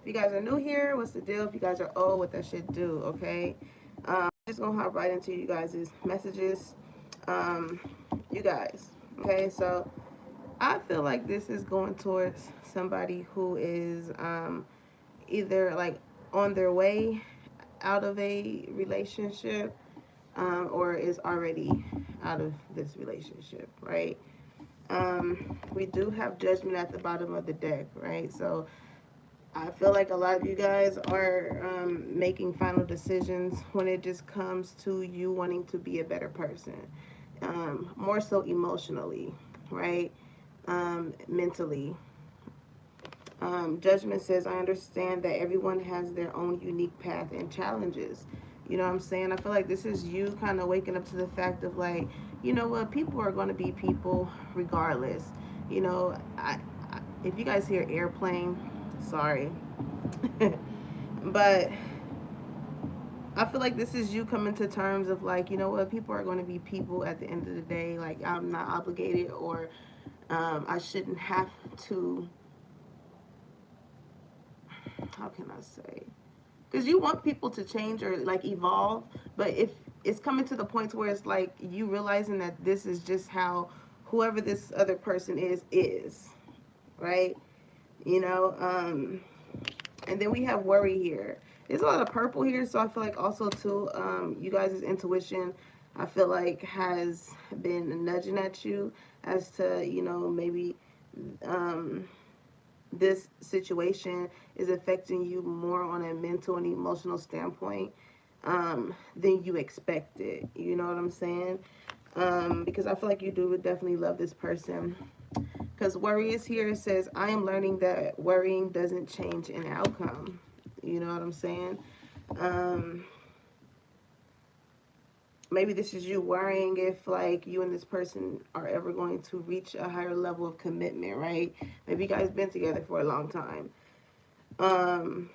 If you guys are new here, what's the deal? If you guys are old, what that shit do, okay? Just gonna hop right into you guys' messages. Um, you guys, okay? So I feel like this is going towards somebody who is either like on their way out of a relationship or is already out of this relationship, right? We do have judgment at the bottom of the deck, right? So I feel like a lot of you guys are making final decisions when it just comes to you wanting to be a better person, more so emotionally, right? Mentally. Judgment says, I understand that everyone has their own unique path and challenges. You know what I'm saying? I feel like this is you kind of waking up to the fact of like, you know what, people are going to be people regardless. You know, if you guys hear airplane, sorry. But I feel like this is you coming to terms of like, you know what, people are going to be people at the end of the day. Like, I'm not obligated or I shouldn't have to, how can I say? Because you want people to change or like evolve, but if it's coming to the point where it's like you realizing that this is just how whoever this other person is, right? You know, and then we have worry here. There's a lot of purple here, so I feel like also too, you guys' intuition, I feel like has been nudging at you as to, you know, maybe um, this situation is affecting you more on a mental and emotional standpoint than you expected. You know what I'm saying? Because I feel like you do would definitely love this person. Because worry is here. It says, I am learning that worrying doesn't change an outcome. You know what I'm saying? Um, Maybe this is you worrying if like you and this person are ever going to reach a higher level of commitment, right? Maybe you guys been together for a long time. Um,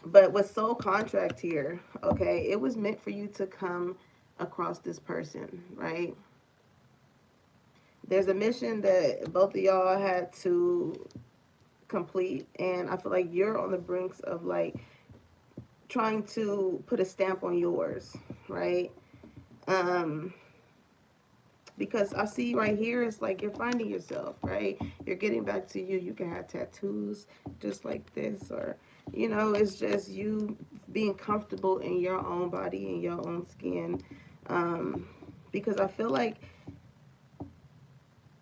but with soul contract here, okay, it was meant for you to come across this person, right? There's a mission that both of y'all had to complete, and I feel like you're on the brinks of like trying to put a stamp on yours, right? Um, because I see right here, it's like you're finding yourself, right? You're getting back to you. You can have tattoos just like this, or, you know, it's just you being comfortable in your own body, in your own skin. Um, because I feel like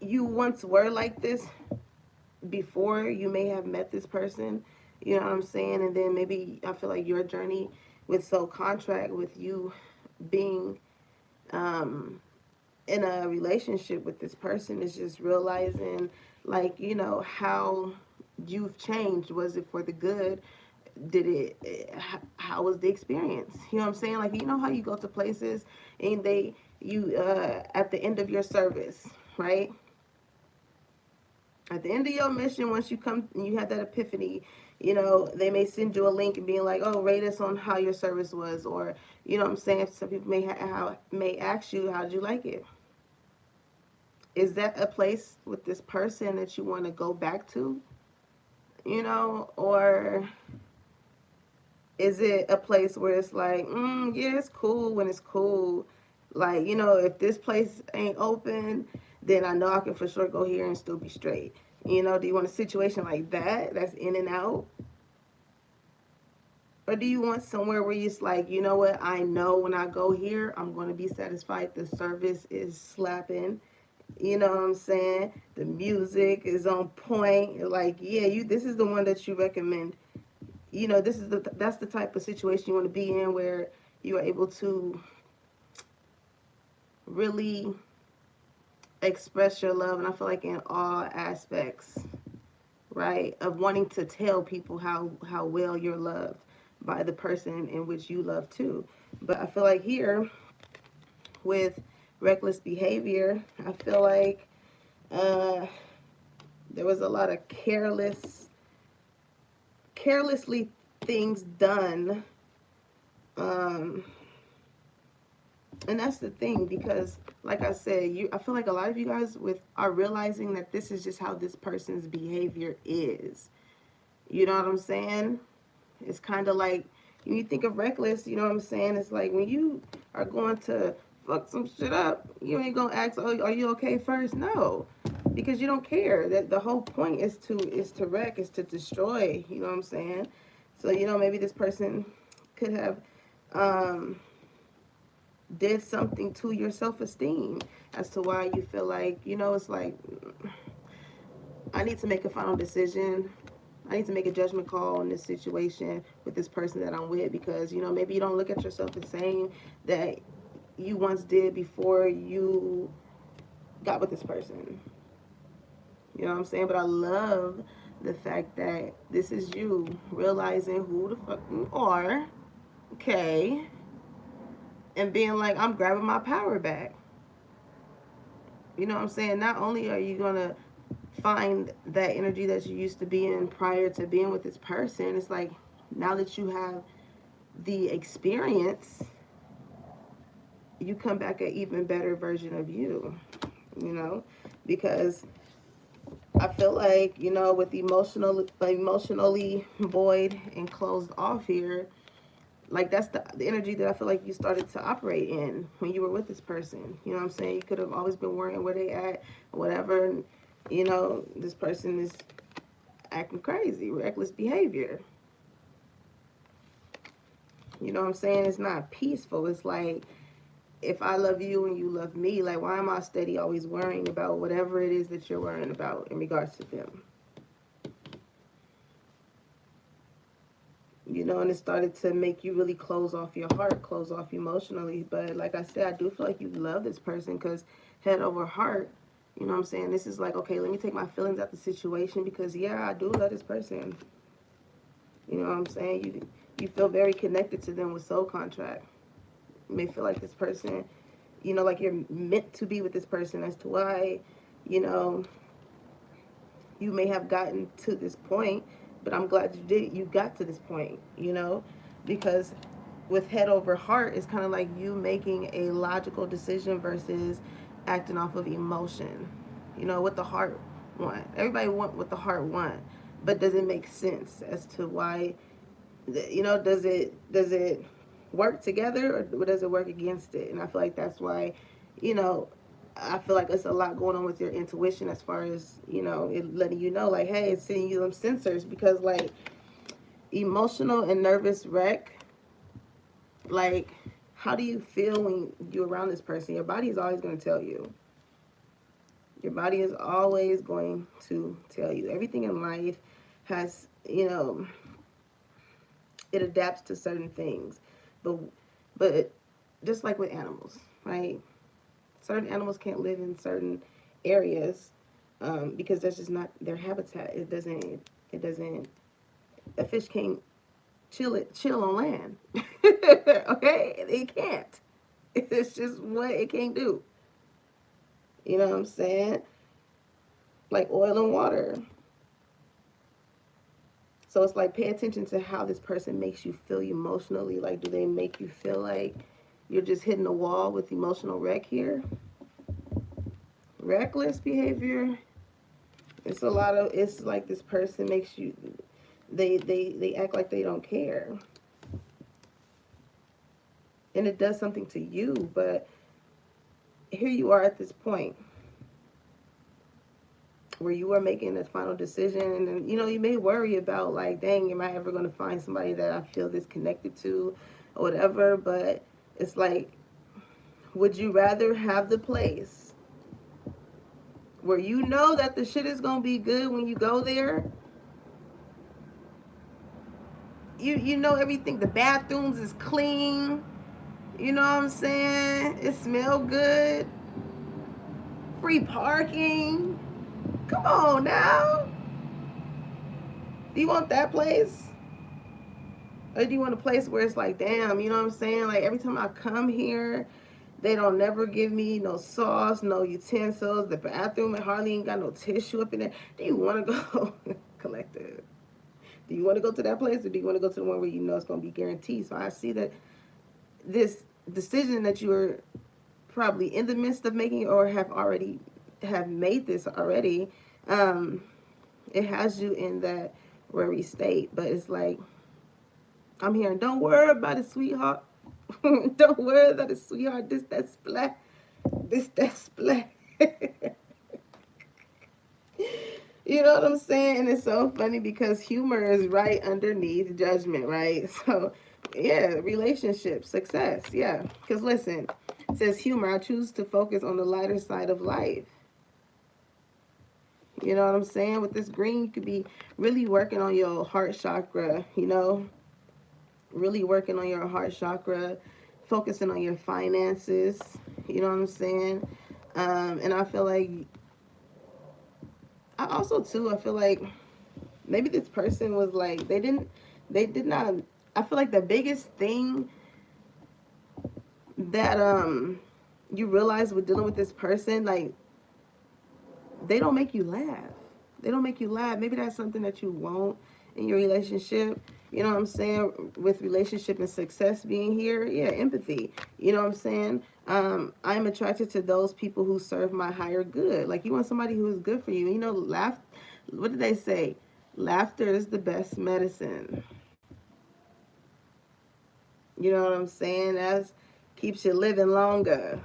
you once were like this before you may have met this person, you know what I'm saying? And then maybe I feel like your journey with soul contract, with you being um, in a relationship with this person, is just realizing like, you know, how you've changed. Was it for the good? Did it, how was the experience? You know what I'm saying? Like, you know how you go to places and they, you at the end of your service, right? At the end of your mission, once you come and you have that epiphany, you know, they may send you a link and being like, oh, rate us on how your service was. Or, you know what I'm saying? Some people may ask you, how did you like it? Is that a place with this person that you want to go back to? You know, or is it a place where it's like, yeah, it's cool when it's cool. Like, you know, if this place ain't open, then I know I can for sure go here and still be straight. You know, do you want a situation like that that's in and out? Or do you want somewhere where it's like, you know what, I know when I go here, I'm going to be satisfied. The service is slapping. You know what I'm saying? The music is on point. Like, yeah, you. This is the one that you recommend. You know, that's the type of situation you want to be in where you are able to really express your love. And I feel like in all aspects, right, of wanting to tell people how well you're loved by the person in which you love too. But I feel like here with reckless behavior, I feel like uh, there was a lot of carelessly things done. Um, and that's the thing, because like I said, I feel like a lot of you guys with are realizing that this is just how this person's behavior is. You know what I'm saying? It's kind of like when you think of reckless, you know what I'm saying? It's like when you are going to fuck some shit up, you ain't gonna ask, "Oh, are you okay?" first. No, because you don't care. That the whole point is to wreck, is to destroy. You know what I'm saying? So maybe this person could have um, did something to your self esteem as to why you feel like it's like I need to make a final decision. I need to make a judgment call on this situation with this person that I'm with, because maybe you don't look at yourself the same that you once did before you got with this person. You know what I'm saying? But I love the fact that this is you realizing who the fuck you are, okay, and being like, I'm grabbing my power back. You know what I'm saying? Not only are you gonna find that energy that you used to be in prior to being with this person, it's like now that you have the experience, you come back an even better version of you, you know, because I feel like, with emotionally void and closed off here, like that's the energy that I feel like you started to operate in when you were with this person. You know what I'm saying? You could have always been worrying where they at, whatever. And, this person is acting crazy, reckless behavior. You know what I'm saying? It's not peaceful. It's like, if I love you and you love me, like, why am I steady always worrying about whatever it is that you're worrying about in regards to them? And it started to make you really close off your heart, close off emotionally. But like I said, I do feel like you love this person, because head over heart, you know what I'm saying? This is like, okay, let me take my feelings out the situation, because yeah, I do love this person. You know what I'm saying? You feel very connected to them with soul contract. You may feel like this person, like you're meant to be with this person, as to why, you know, you may have gotten to this point, but I'm glad you got to this point, because with head over heart, it's kind of like you making a logical decision versus acting off of emotion. What the heart want. Everybody want what the heart want, but does it make sense as to why? Does it work together, or does it work against it? And I feel like that's why, you know, I feel like it's a lot going on with your intuition, as far as it letting you know, like, hey, it's sending you them sensors, because like emotional and nervous wreck, like, how do you feel when you're around this person? Your body is always going to tell you. Your body is always going to tell you. Everything in life has, it adapts to certain things, but but just like with animals, right? Certain animals can't live in certain areas, because that's just not their habitat. It doesn't. A fish can't chill on land. Okay, it can't. It's just what it can't do. You know what I'm saying? Like oil and water. So it's like, pay attention to how this person makes you feel emotionally. Like, do they make you feel like you're just hitting a wall with emotional wreck here? Reckless behavior. It's like this person makes you, they act like they don't care. And it does something to you, but here you are at this point where you are making this final decision, and you may worry about, like, dang, am I ever going to find somebody that I feel this connected to, or whatever. But it's like, would you rather have the place where you know that the shit is going to be good when you go there? You know everything, the bathrooms is clean, you know what I'm saying? It smell good, free parking. Come on now. Do you want that place? Or do you want a place where it's like, damn, you know what I'm saying? Like, every time I come here, they don't never give me no sauce, no utensils. The bathroom, and hardly ain't got no tissue up in there. Do you want to go collective? Do you want to go to that place, or do you want to go to the one where you know it's going to be guaranteed? So I see that this decision that you are probably in the midst of making, or have made this already, it has you in that worry state. But it's like, I'm hearing, don't worry about it, sweetheart. Don't worry about it, sweetheart. This, that splat. This, that splat. You know what I'm saying? And it's so funny because humor is right underneath judgment, right? So, yeah, relationship, success, yeah. Because listen, it says humor, I choose to focus on the lighter side of life. You know what I'm saying? With this green, you could be really working on your heart chakra, you know? Really working on your heart chakra, focusing on your finances, you know what I'm saying? And I feel like, I also, too, I feel like maybe this person was like, they did not, I feel like the biggest thing that you realize with dealing with this person, like, they don't make you laugh. They don't make you laugh. Maybe that's something that you want in your relationship. You know what I'm saying? With relationship and success being here, yeah, empathy. You know what I'm saying? I'm attracted to those people who serve my higher good. Like, you want somebody who is good for you. You know, laugh. What did they say? Laughter is the best medicine. You know what I'm saying? That keeps you living longer.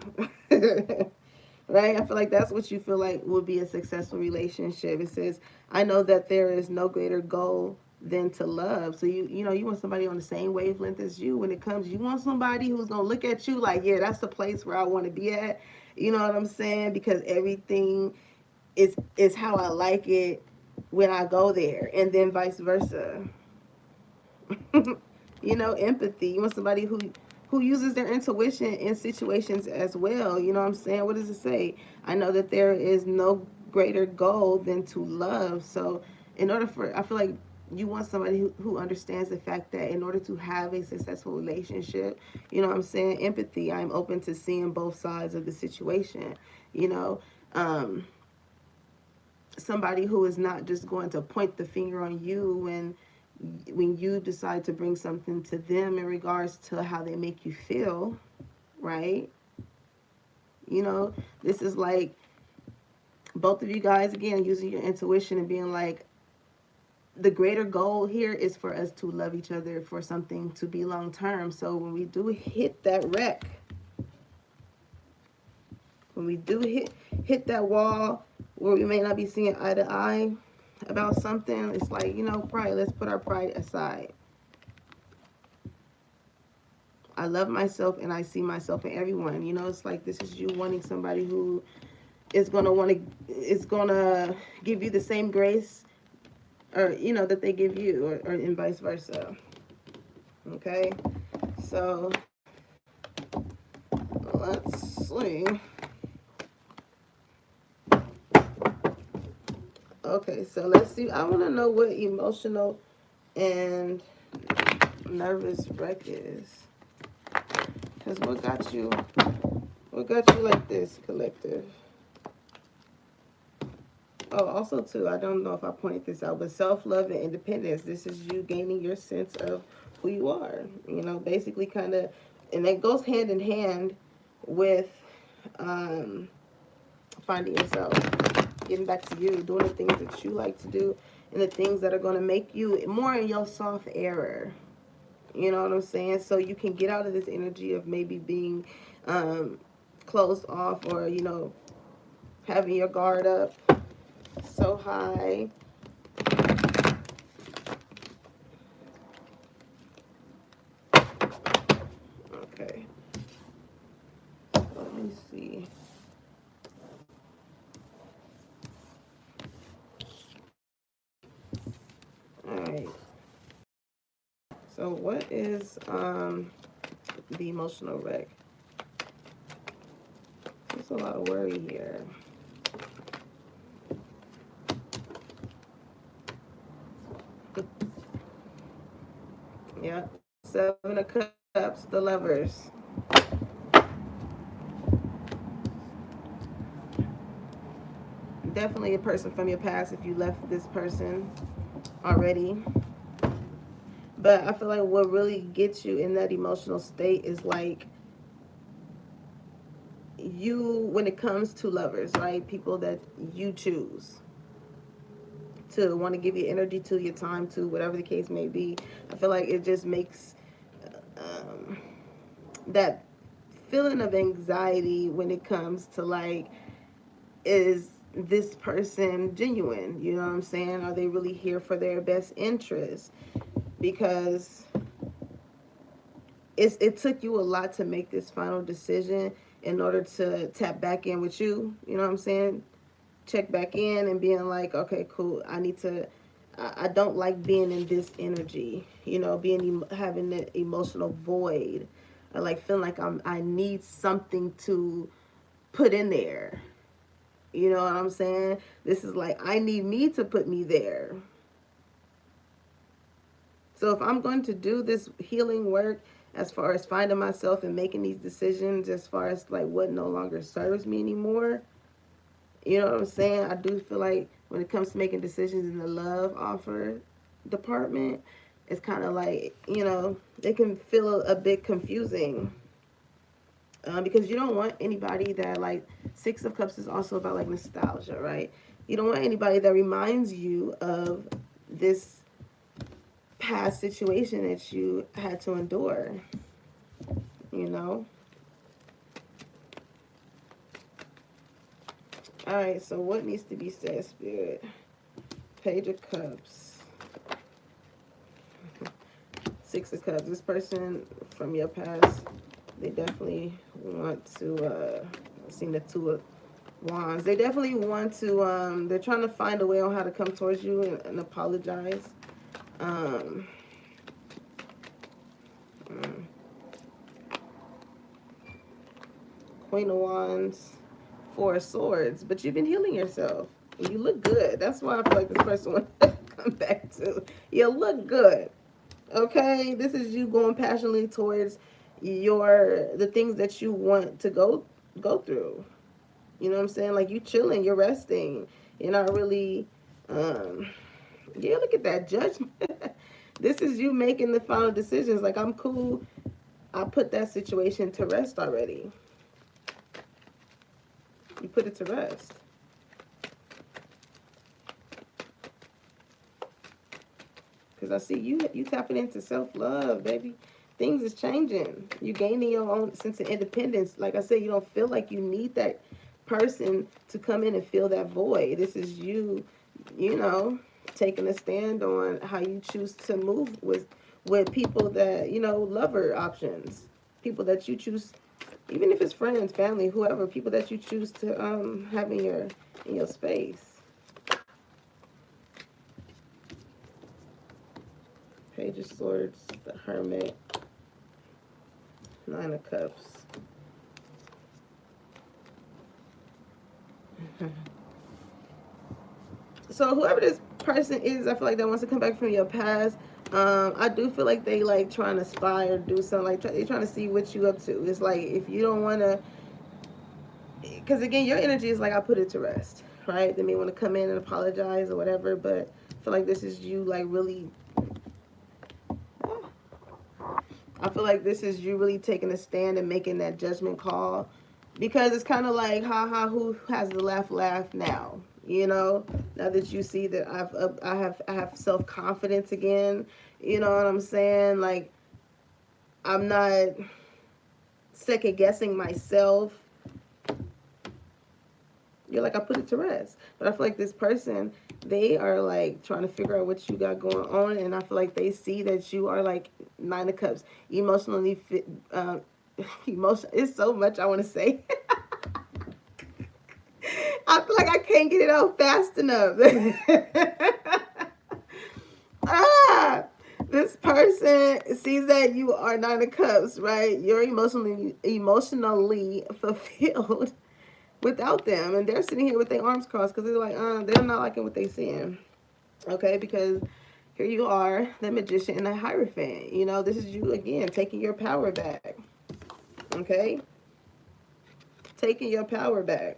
Right? I feel like that's what you feel like would be a successful relationship. It says, I know that there is no greater goal than to love. So you know, you want somebody on the same wavelength as you when it comes. You want somebody who's gonna look at you like, yeah, that's the place where I want to be at. You know what I'm saying? Because everything is how I like it when I go there, and then vice versa. You know, empathy. You want somebody who uses their intuition in situations as well. You know what I'm saying? What does it say? I know that there is no greater goal than to love. So in order for, I feel like you want somebody who understands the fact that in order to have a successful relationship, you know what I'm saying? Empathy. I'm open to seeing both sides of the situation. You know, somebody who is not just going to point the finger on you when you decide to bring something to them in regards to how they make you feel, right? You know, this is like both of you guys, again, using your intuition and being like, the greater goal here is for us to love each other, for something to be long term. So when we do hit that wreck, when we do hit that wall where we may not be seeing eye to eye about something, it's like, you know, pride, let's put our pride aside. I love myself and I see myself in everyone. You know, it's like this is you wanting somebody who is gonna give you the same grace, or you know, that they give you, or and vice versa. Okay, so let's see. Okay, so let's see. I want to know what emotional and nervous wreck is. Because what got you? What got you like this, collective? Oh, also too, I don't know if I pointed this out, but self-love and independence. This is you gaining your sense of who you are. You know, basically kind of, and that goes hand in hand with finding yourself, getting back to you, doing the things that you like to do, and the things that are going to make you more in your soft era. You know what I'm saying? So you can get out of this energy of maybe being closed off, or, you know, having your guard up so high. Okay. Let me see. All right. So what is the emotional wreck? There's a lot of worry here. Yeah. Seven of Cups, the Lovers. Definitely a person from your past if you left this person already. But I feel like what really gets you in that emotional state is like you, when it comes to lovers, right? People that you choose. to want to give your energy to, your time to, whatever the case may be. I feel like it just makes um, that feeling of anxiety when it comes to like, is this person genuine? You know what I'm saying? Are they really here for their best interest? Because it took you a lot to make this final decision in order to tap back in with you. You know what I'm saying? Check back in and being like, okay, cool. I need to. I don't like being in this energy. You know, having that emotional void. I like feeling like I need something to put in there. You know what I'm saying? This is like, I need me to put me there. So if I'm going to do this healing work, as far as finding myself and making these decisions, as far as like what no longer serves me anymore, you know what I'm saying? I do feel like when it comes to making decisions in the love offer department, it's kind of like, you know, it can feel a bit confusing. Because you don't want anybody that, like, Six of Cups is also about like nostalgia, right? You don't want anybody that reminds you of this past situation that you had to endure, you know? All right, so what needs to be said, Spirit? Page of Cups. Six of Cups. This person from your past, they definitely want to, I've seen the Two of Wands. They definitely want to, they're trying to find a way on how to come towards you and apologize. Mm. Queen of Wands, Four of Swords. But you've been healing yourself. You look good. That's why I feel like this person wants to come back to. You look good. Okay? This is you going passionately towards the things that you want to go through. You know what I'm saying? Like, you chilling, you're resting. You're not really yeah, look at that judgment. This is you making the final decisions. Like, I'm cool. I put that situation to rest already. You put it to rest. Because I see you tapping into self-love, baby. Things is changing. You gaining your own sense of independence. Like I said, you don't feel like you need that person to come in and fill that void. This is you, you know, taking a stand on how you choose to move with people that, you know, lover options. People that you choose, even if it's friends, family, whoever, people that you choose to have in your space. Page of Swords, the Hermit, Nine of Cups. So whoever this person is, I feel like that wants to come back from your past. I do feel like they like trying to spy or do something. Like they're trying to see what you up to. It's like, if you don't want to, because again, your energy is like, I put it to rest, right? They may want to come in and apologize or whatever, but I feel like this is you like really. I feel like this is you really taking a stand and making that judgment call, because it's kind of like, haha, who has the laugh now? You know, now that you see that I have self confidence again. You know what I'm saying? Like, I'm not second guessing myself. You're like, I put it to rest. But I feel like this person, they are like trying to figure out what you got going on, and I feel like they see that you are like Nine of Cups, emotionally fit. Emotion. It's so much I want to say. I feel like I can't get it out fast enough. This person sees that you are Nine of Cups, right? You're emotionally fulfilled without them, and they're sitting here with their arms crossed because they're like, they're not liking what they're seeing. Okay, because here you are, the Magician and the Hierophant. You know, this is you again taking your power back. Okay, taking your power back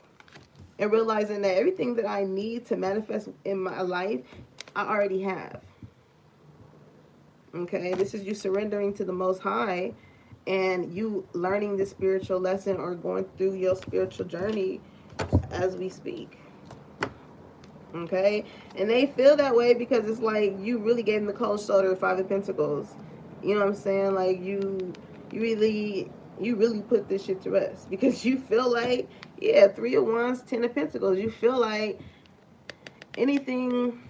and realizing that everything that I need to manifest in my life, I already have. Okay, this is you surrendering to the Most High and you learning the spiritual lesson or going through your spiritual journey as we speak. Okay, and they feel that way because it's like you really gave them the cold shoulder, Five of Pentacles. You know what I'm saying? Like you really, you really put this shit to rest because you feel like, yeah, Three of Wands, Ten of Pentacles. You feel like anything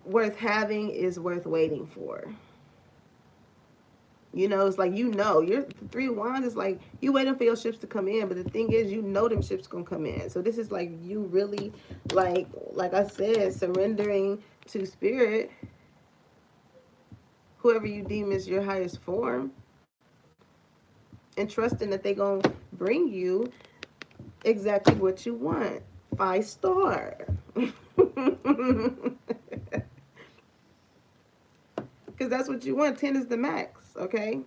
worth having is worth waiting for. You know, it's like, you know, you're Three of Wands is like you waiting for your ships to come in, but the thing is, you know, them ships gonna come in. So this is like you really, like I said, surrendering to spirit, whoever you deem is your highest form, and trusting that they gonna bring you exactly what you want. 5 star. Because that's what you want. 10 is the max, okay?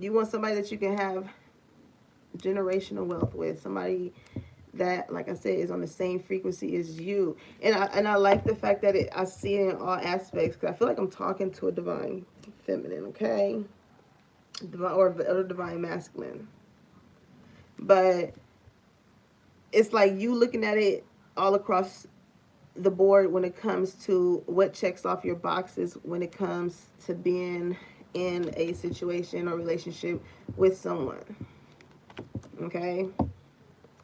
You want somebody that you can have generational wealth with, somebody that, like I said, is on the same frequency as you. And I like the fact that I see it in all aspects, because I feel like I'm talking to a divine feminine, okay, or a divine masculine. But it's like you looking at it all across the board when it comes to what checks off your boxes when it comes to being in a situation or relationship with someone. Okay,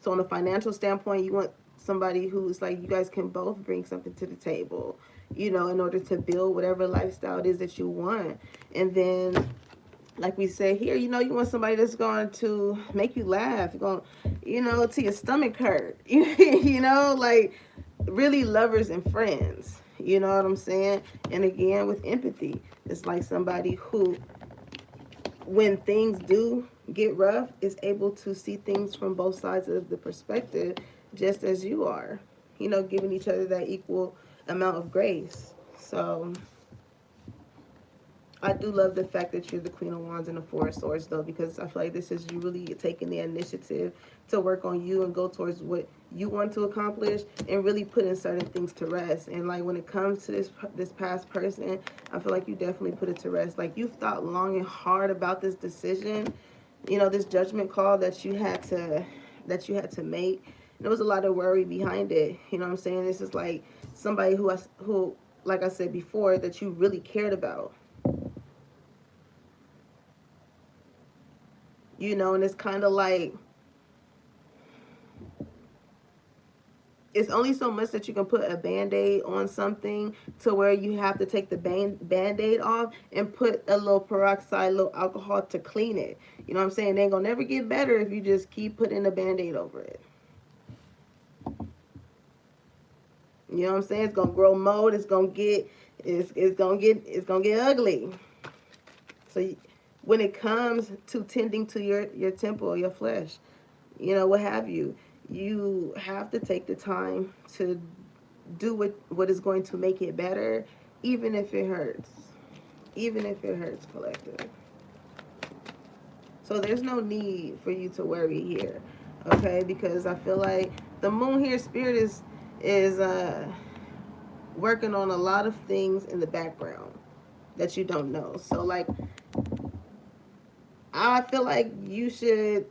so on a financial standpoint, you want somebody who's like, you guys can both bring something to the table, you know, in order to build whatever lifestyle it is that you want. And then, like we say here, you know, you want somebody that's going to make you laugh, going, you know, to your stomach hurt, you know, like really lovers and friends. You know what I'm saying? And again, with empathy, it's like somebody who, when things do get rough, is able to see things from both sides of the perspective, just as you are. You know, giving each other that equal amount of grace. So I do love the fact that you're the Queen of Wands and the Four of Swords, though, because I feel like this is you really taking the initiative to work on you and go towards what you want to accomplish, and really putting certain things to rest. And like when it comes to this past person, I feel like you definitely put it to rest. Like you've thought long and hard about this decision, you know, this judgment call that you had to make. And there was a lot of worry behind it. You know what I'm saying? This is like somebody who, like I said before, that you really cared about. You know, and it's kind of like, it's only so much that you can put a band-aid on something to where you have to take the band-aid off and put a little peroxide, a little alcohol to clean it. You know what I'm saying? They ain't gonna never get better if you just keep putting a band-aid over it. You know what I'm saying? It's gonna grow mold. It's gonna get ugly. So when it comes to tending to your temple, your flesh, you know, what have you, you have to take the time to do what is going to make it better, even if it hurts. Even if it hurts, collective. So there's no need for you to worry here, okay? Because I feel like the moon here, spirit is working on a lot of things in the background that you don't know. So like, I feel like you should,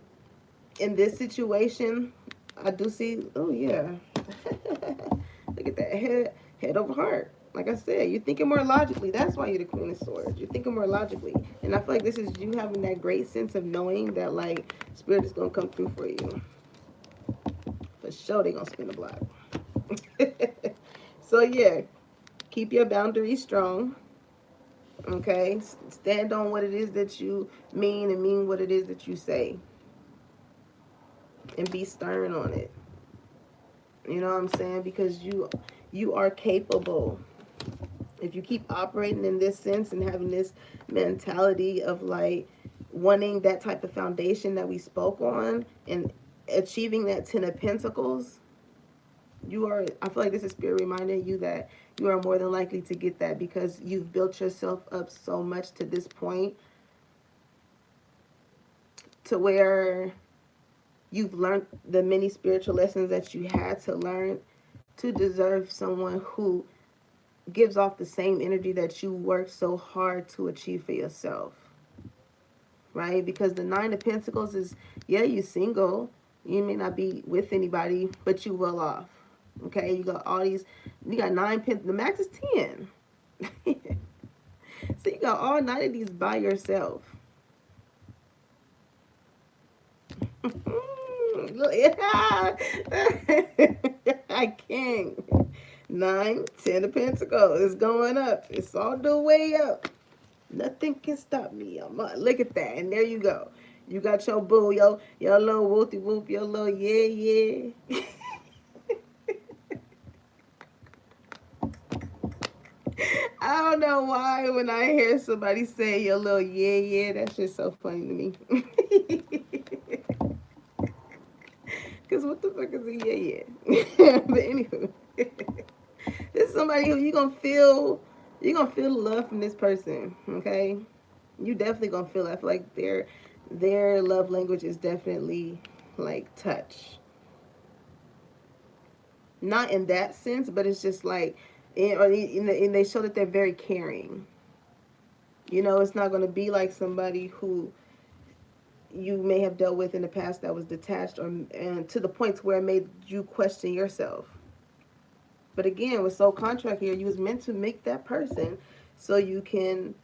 in this situation, I do see, oh yeah. Look at that, head over heart. Like I said, you're thinking more logically. That's why you're the Queen of Swords. You're thinking more logically. And I feel like this is you having that great sense of knowing that, like, Spirit is going to come through for you. For sure, they're going to spin the block. So, yeah, keep your boundaries strong. Okay? Stand on what it is that you mean and mean what it is that you say. And be stern on it. You know what I'm saying? Because you are capable. If you keep operating in this sense and having this mentality of like wanting that type of foundation that we spoke on and achieving that 10 of Pentacles, you are, I feel like this is spirit reminding you that you are more than likely to get that, because you've built yourself up so much to this point to where you've learned the many spiritual lessons that you had to learn to deserve someone who gives off the same energy that you work so hard to achieve for yourself. right? Because the Nine of Pentacles is, yeah, you single. You may not be with anybody, but you well off. Okay, you got all these, you got the max is 10. So you got all 9 of these by yourself. I can't. 9, 10 of Pentacles. It's going up. It's all the way up. Nothing can stop me. Look at that. And there you go. You got your boo, your little whoopty whoop, your little yeah. I don't know why when I hear somebody say your little yeah, that's just so funny to me. Because what the fuck is a yeah? But anyway, this is somebody who you're gonna feel the love from this person, okay? You definitely gonna feel it. I feel like their love language is definitely like touch. Not in that sense, but it's just like, and they show that they're very caring. You know, it's not going to be like somebody who you may have dealt with in the past that was detached or and to the point where it made you question yourself. But again, with soul contract here, you was meant to make that person so you can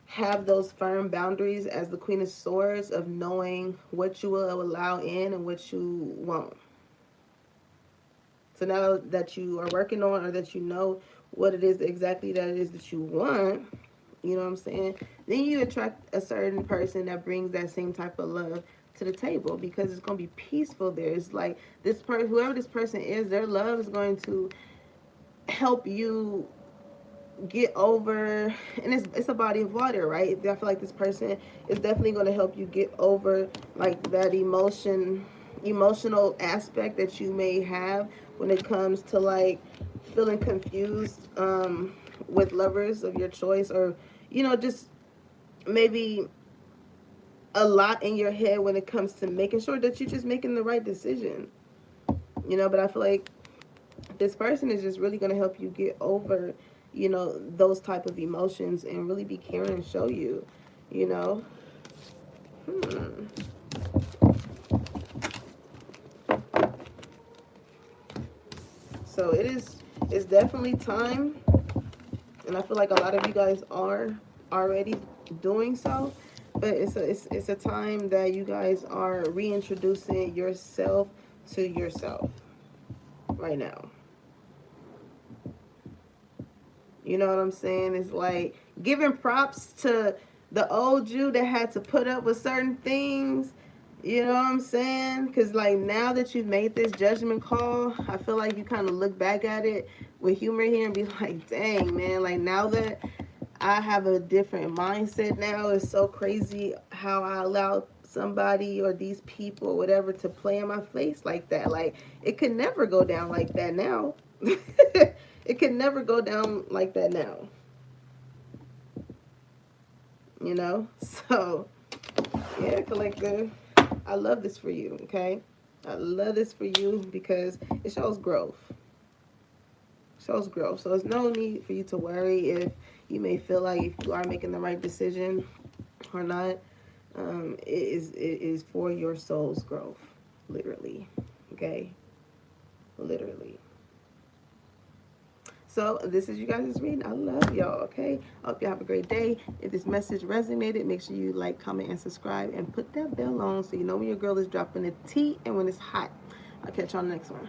have those firm boundaries as the Queen of Swords of knowing what you will allow in and what you won't. So now that you are working on, or that you know what it is exactly that it is that you want, you know what I'm saying? Then you attract a certain person that brings that same type of love to the table, because it's going to be peaceful there. It's like this person, whoever this person is, their love is going to help you get over, and it's a body of water, right? I feel like this person is definitely going to help you get over like that emotional aspect that you may have when it comes to like feeling confused with lovers of your choice, or just maybe a lot in your head when it comes to making sure that you're just making the right decision. But I feel like this person is just really going to help you get over those type of emotions and really be caring and show you you know hmm. So it's definitely time, and I feel like a lot of you guys are already doing so, but it's a time that you guys are reintroducing yourself to yourself right now. You know what I'm saying? It's like giving props to the old you that had to put up with certain things. You know what I'm saying? Because, like, now that you've made this judgment call, I feel like you kind of look back at it with humor here and be like, dang, man, like, now that I have a different mindset now, it's so crazy how I allowed somebody or these people, whatever, to play in my face like that. Like, it could never go down like that now. It could never go down like that now. So yeah, collective, I love this for you. Okay, I love this for you because it shows growth. So there's no need for you to worry if you may feel like if you are making the right decision or not. It is for your soul's growth, literally. Okay, literally. So this is you guys' reading. I love y'all, okay? I hope y'all have a great day. If this message resonated, make sure you like, comment, and subscribe. And put that bell on so you know when your girl is dropping the tea and when it's hot. I'll catch y'all on the next one.